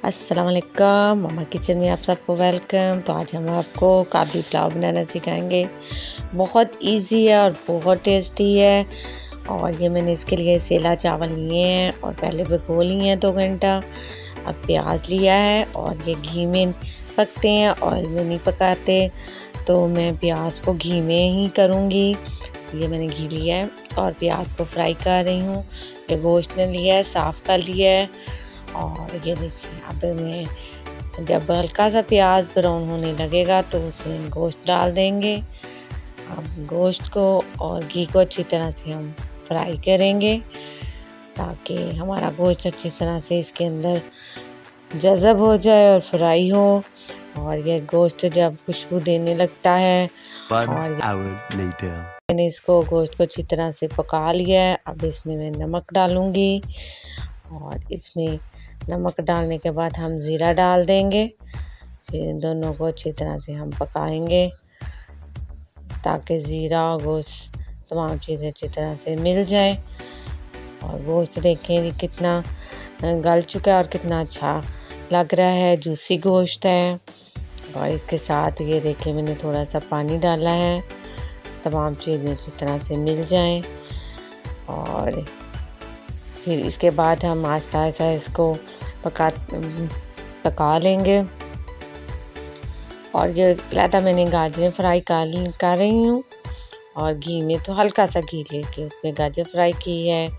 अस्सलाम वालेकुम, मम्मा किचन में आप सबको वेलकम। तो आज हम आपको काबली पुलाव बनाना सिखाएंगे। बहुत इजी है और बहुत टेस्टी है। और ये मैंने इसके लिए सेला चावल लिए हैं और पहले भिगो लिए हैं 2 घंटा। अब प्याज लिया है और ये घी में पकते हैं, ऑयल में नहीं पकाते, तो मैं प्याज को घी में ही करूँगी। ये मैंने घी लिया है और प्याज को फ्राई कर रही हूँ। ये गोश्त ने लिया है, साफ़ कर लिया है। और ये देखिए, अब मैं जब हल्का सा प्याज ब्राउन होने लगेगा तो उसमें गोश्त डाल देंगे। अब गोश्त को और घी को अच्छी तरह से हम फ्राई करेंगे ताकि हमारा गोश्त अच्छी तरह से इसके अंदर जज़ब हो जाए और फ्राई हो। और ये गोश्त जब खुशबू देने लगता है और मैंने इसको गोश्त को अच्छी तरह से पका लिया है। अब इसमें मैं नमक डालूँगी और इसमें नमक डालने के बाद हम ज़ीरा डाल देंगे। फिर इन दोनों को अच्छी तरह से हम पकाएंगे ताकि ज़ीरा और गोश्त तमाम चीज़ें अच्छी तरह से मिल जाए। और गोश्त देखें ये कितना गल चुका है और कितना अच्छा लग रहा है, जूसी गोश्त है। और इसके साथ ये देखिए मैंने थोड़ा सा पानी डाला है, तमाम चीज़ें अच्छी तरह से मिल जाएं। और फिर इसके बाद हम आहिस्ता आहिस्ता इसको पका लेंगे। और ये लाता मैंने गाजरें फ्राई कर रही हूँ और घी में, तो हल्का सा घी लेके उसमें गाजर फ्राई की है।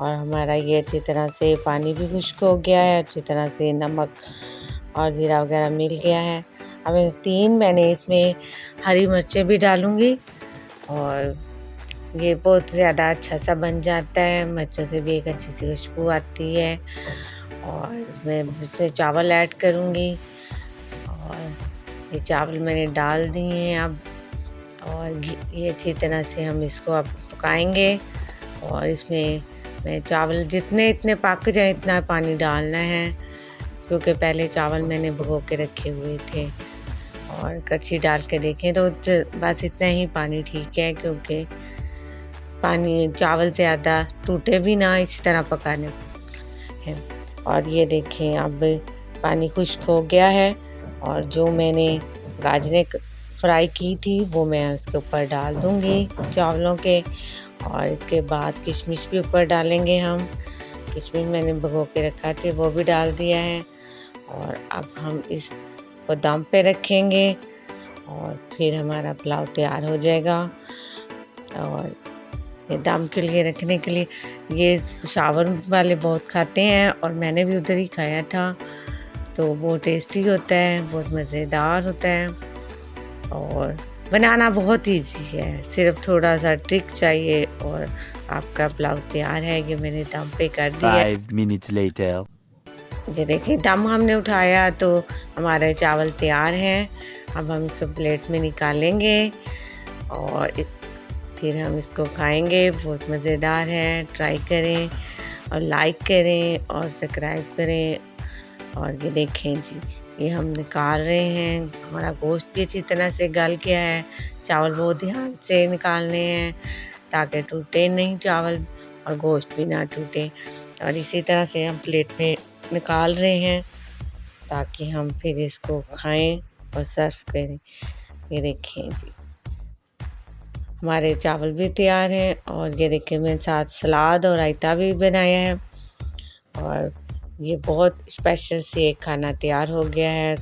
और हमारा ये अच्छी तरह से पानी भी खुश्क हो गया है, अच्छी तरह से नमक और ज़ीरा वगैरह मिल गया है। अब मैंने इसमें हरी मिर्चें भी डालूँगी और ये बहुत ज़्यादा अच्छा सा बन जाता है। मिर्चों से भी एक अच्छी सी खुशबू आती है। और मैं इसमें चावल ऐड करूँगी और ये चावल मैंने डाल दिए हैं अब। और ये अच्छी तरह से हम इसको अब पकाएंगे। और इसमें मैं चावल जितने पक जाए इतना पानी डालना है, क्योंकि पहले चावल मैंने भिगो के रखे हुए थे। और कड़छी डाल के देखें तो बस इतना ही पानी ठीक है, क्योंकि पानी चावल ज़्यादा टूटे भी ना, इसी तरह पकाने हैं। और ये देखें अब पानी खुश्क हो गया है और जो मैंने गाजरें फ्राई की थी वो मैं उसके ऊपर डाल दूँगी चावलों के। और इसके बाद किशमिश भी ऊपर डालेंगे हम। किशमिश मैंने भिगो के रखा था, वो भी डाल दिया है। और अब हम इसको दम पे रखेंगे और फिर हमारा पुलाव तैयार हो जाएगा। और ये दम के लिए रखने के लिए ये पेशावर वाले बहुत खाते हैं और मैंने भी उधर ही खाया था, तो बहुत टेस्टी होता है, बहुत मज़ेदार होता है और बनाना बहुत इजी है, सिर्फ थोड़ा सा ट्रिक चाहिए और आपका पुलाव तैयार है। ये मैंने दम पे कर दिया। 5 minutes later. ये देखिए दम हमने उठाया तो हमारे चावल तैयार हैं। अब हम इसको प्लेट में निकालेंगे और फिर हम इसको खाएंगे। बहुत मज़ेदार है, ट्राई करें और लाइक करें और सब्सक्राइब करें। और ये देखें जी, ये हम निकाल रहे हैं। हमारा गोश्त भी अच्छी तरह से गल गया है। चावल बहुत ध्यान से निकालने हैं ताकि टूटे नहीं चावल और गोश्त भी ना टूटे। और इसी तरह से हम प्लेट में निकाल रहे हैं ताकि हम फिर इसको खाएं और सर्व करें। ये देखें जी, हमारे चावल भी तैयार हैं। और ये देखिए मैंने साथ सलाद और रायता भी बनाया है। और ये बहुत स्पेशल से एक खाना तैयार हो गया है।